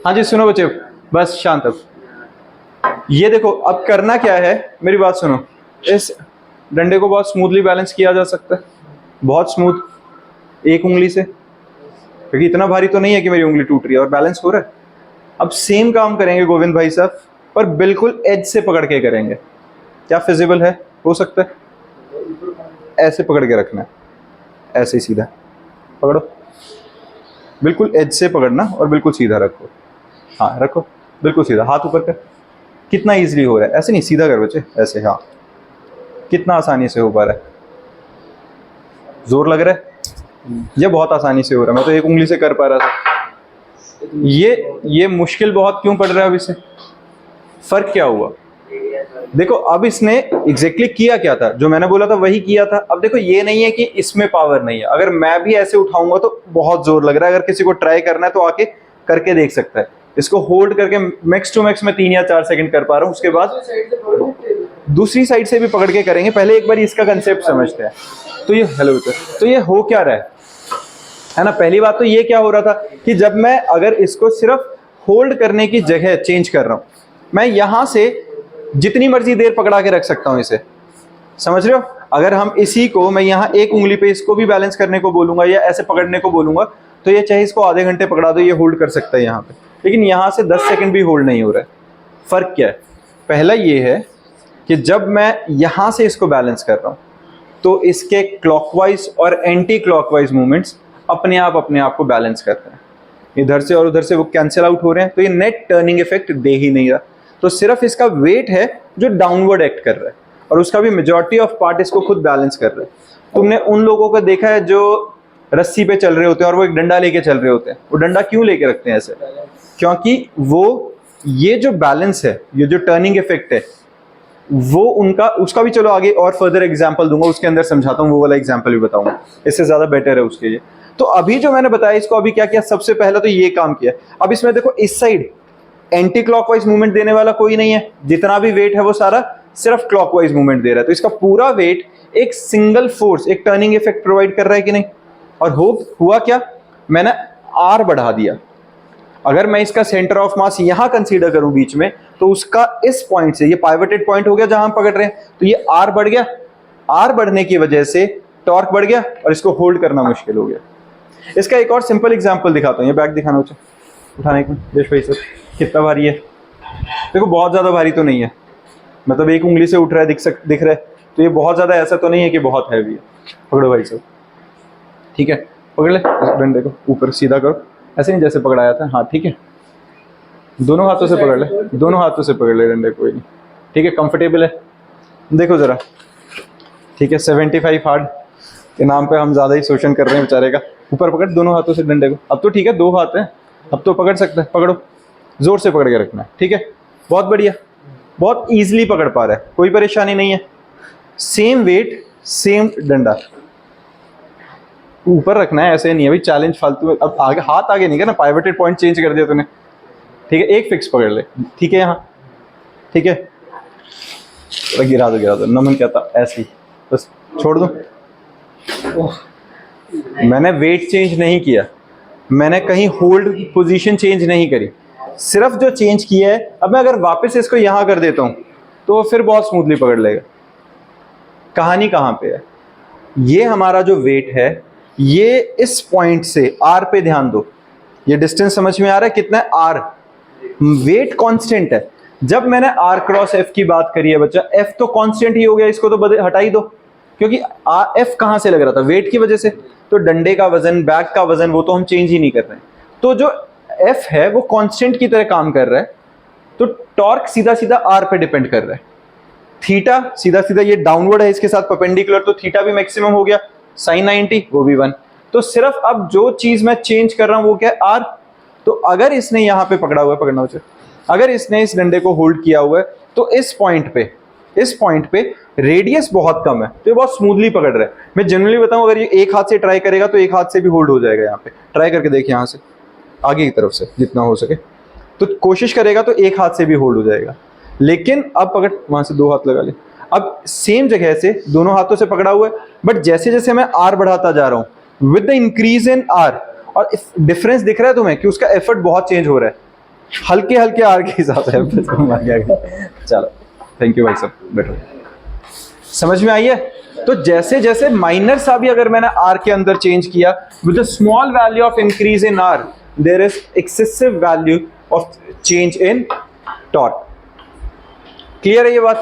हाँ जी सुनो बच्चे, बस शांत। अब ये देखो, अब करना क्या है, मेरी बात सुनो। इस डंडे को बहुत स्मूथली बैलेंस किया जा सकता है, बहुत स्मूथ, एक उंगली से, क्योंकि इतना भारी तो नहीं है कि मेरी उंगली टूट रही है और बैलेंस हो रहा है। अब सेम काम करेंगे गोविंद भाई साहब, पर बिल्कुल एज से पकड़ के करेंगे। क्या फिजिबल है? हो सकता है? ऐसे पकड़ के रखना है, ऐसे ही सीधा पकड़ो, बिल्कुल एज से पकड़ना और बिल्कुल सीधा रखो। हाँ रखो, बिल्कुल सीधा, हाथ ऊपर कर। कितना इजीली हो रहा है, ऐसे नहीं, सीधा कर बच्चे, ऐसे। हाँ, कितना आसानी से हो पा रहा है। जोर लग रहा है? ये बहुत आसानी से हो रहा है, मैं तो एक उंगली से कर पा रहा था। ये मुश्किल बहुत क्यों पड़ रहा है अब इसे? फर्क क्या हुआ? देखो अब इसने एग्जैक्टली किया क्या था, जो मैंने बोला था वही किया था। अब देखो ये नहीं है कि इसमें पावर नहीं है, अगर मैं भी ऐसे उठाऊंगा तो बहुत जोर लग रहा है। अगर किसी को ट्राई करना है तो आके करके देख सकता है। इसको होल्ड करके मैक्स टू मैक्स मैं 3 या 4 सेकंड कर पा रहा हूँ, उसके बाद दूसरी साइड से भी पकड़ के करेंगे। पहले एक बार इसका कंसेप्ट समझते हैं। तो ये हेलो, तो ये हो क्या रहा है ना? पहली बात तो ये क्या हो रहा था कि जब मैं अगर इसको सिर्फ होल्ड करने की जगह चेंज कर रहा हूं, मैं यहां से जितनी मर्जी देर पकड़ा के रख सकता हूं इसे, समझ रहे हो? अगर हम इसी को मैं यहाँ एक उंगली पे इसको भी बैलेंस करने को बोलूंगा या ऐसे पकड़ने को बोलूंगा, तो ये चाहे इसको आधे घंटे पकड़ा दो, ये होल्ड कर सकता है यहाँ पे। लेकिन यहाँ से 10 सेकंड भी होल्ड नहीं हो रहा है। फर्क क्या है? पहला ये है कि जब मैं यहाँ से इसको बैलेंस कर रहा हूँ तो इसके क्लॉकवाइज और एंटी क्लॉकवाइज मूवमेंट्स अपने आप को बैलेंस करते हैं। इधर से और उधर से वो कैंसिल आउट हो रहे हैं, तो ये नेट टर्निंग इफेक्ट दे ही नहीं रहा। तो सिर्फ इसका वेट है जो डाउनवर्ड एक्ट कर रहा है, और उसका भी मेजॉरिटी ऑफ पार्ट इसको खुद बैलेंस कर रहा है। तुमने उन लोगों को देखा है जो रस्सी पे चल रहे होते हैं और वो एक डंडा लेके चल रहे होते हैं। वो डंडा क्यों लेके रखते हैं ऐसे? क्योंकि वो ये जो बैलेंस है, ये जो टर्निंग इफेक्ट है, वो उनका, उसका भी चलो आगे और फर्दर एग्जांपल दूंगा, उसके अंदर समझाता हूँ, वो वाला एग्जांपल भी बताऊंगा, इससे ज्यादा बेटर है उसके लिए। तो अभी जो मैंने बताया, इसको अभी क्या किया, सबसे पहले तो ये काम किया। अब इसमें देखो, इस साइड एंटी क्लॉकवाइज मूवमेंट देने वाला कोई नहीं है, जितना भी वेट है वो सारा सिर्फ क्लॉकवाइज मूवमेंट दे रहा है। तो इसका पूरा वेट एक सिंगल फोर्स, एक टर्निंग इफेक्ट प्रोवाइड कर रहा है कि नहीं? और हुआ क्या, मैंने आर बढ़ा दिया। अगर मैं इसका सेंटर ऑफ मास यहां कंसीडर करूं बीच में, तो उसका इस पॉइंट से, ये पाइवटेड पॉइंट हो गया जहां हम पकड़ रहे हैं, तो ये आर बढ़ गया। आर बढ़ने की वजह से टॉर्क बढ़ गया और इसको होल्ड करना मुश्किल हो गया। इसका एक और सिंपल एग्जांपल दिखाता हूं। ये बैग दिखाना बच्चा, उठाने को देश भाई सर, कितना भारी है? देखो बहुत ज्यादा भारी तो नहीं है, मतलब एक उंगली से उठ रहा है, दिख रहा है, तो ये बहुत ज्यादा ऐसा तो नहीं है कि बहुत हैवी है। पकड़ो भाई साहब, ठीक है, पकड़ ले डंडे को, ऊपर सीधा करो, ऐसे नहीं जैसे पकड़ाया था। हाँ ठीक है, दोनों हाथों से पकड़ ले, दोनों हाथों से पकड़ ले डंडे, कोई नहीं, ठीक है, कंफर्टेबल है? देखो जरा, ठीक है, 75 हार्ड के नाम पे हम ज्यादा ही शोषण कर रहे हैं बेचारे का। ऊपर पकड़ दोनों हाथों से डंडे को। अब तो ठीक है, 2 हाथ हैं, अब तो पकड़ सकता है। पकड़ो, जोर से पकड़ के रखना है, ठीक है, बहुत बढ़िया, बहुत इजीली पकड़ पा रहा है, कोई परेशानी नहीं है। सेम वेट, सेम डंडा ऊपर रखना है, ऐसे नहीं है भाई चैलेंज फालतू। अब आगे हाथ आगे नहीं करना, पाइवटेड पॉइंट चेंज कर दिया तूने, ठीक है, एक फिक्स पकड़ ले, ठीक है, यहाँ ठीक है, गिरा दो, नमन क्या था, ऐसे ही बस छोड़ दो। मैंने वेट चेंज नहीं किया, मैंने कहीं होल्ड पोजीशन चेंज नहीं करी, सिर्फ जो चेंज किया है, अब मैं अगर वापस इसको यहां कर देता हूं तो वो फिर बहुत स्मूथली पकड़ लेगा। कहानी कहां पे है? ये हमारा जो वेट है, ये इस पॉइंट से आर पे ध्यान दो, ये डिस्टेंस समझ में आ रहा है कितना है? आर, वेट कांस्टेंट है। जब मैंने आर क्रॉस एफ की बात करी है बच्चा, एफ तो कांस्टेंट ही हो गया, इसको तो हटा ही दो, क्योंकि एफ कहां से लग रहा था? वेट की वजह से। तो डंडे का वजन, बैग का वजन, वो तो हम चेंज ही नहीं कर रहे हैं, तो जो एफ है वो कांस्टेंट की तरह काम कर रहा है। तो टॉर्क सीधा सीधा आर पे डिपेंड कर रहा है। थीटा सीधा सीधा ये डाउनवर्ड है इसके साथ परपेंडिकुलर, तो थीटा भी मैक्सिमम हो गया, साइन 90 वो भी 1। तो सिर्फ अब जो चीज मैं चेंज कर रहा हूं वो क्या है? आर। तो अगर इसने यहां पे पकड़ा हुआ है, पकड़ना उसे, अगर इसने इस डंडे को होल्ड किया हुआ है, तो इस पॉइंट पे रेडियस बहुत कम है, तो ये बहुत स्मूथली पकड़ रहा है। मैं जनरली बताऊं, अगर ये एक हाथ से ट्राई करेगा तो एक हाथ से भी होल्ड हो जाएगा। यहाँ पे ट्राई करके देखिए, यहाँ से आगे की तरफ से जितना हो सके, तो कोशिश करेगा तो एक हाथ से भी होल्ड हो जाएगा। लेकिन अब पकड़, वहां से 2 हाथ लगा ले, अब सेम जगह से दोनों हाथों से पकड़ा हुआ है, बट जैसे जैसे मैं आर बढ़ाता जा रहा हूं with the increase in are, और डिफरेंस दिख रहा है तुम्हें कि उसका एफर्ट बहुत चेंज हो रहा है। हल्के हल्के आर के हिसाब से चलो थैंक यू भाई साहब, बैठो। समझ में आई है? तो जैसे जैसे माइनर सा भी अगर मैंने आर के अंदर चेंज किया, with the small value of increase in r there is excessive value of change in torque. Clear है ये बात?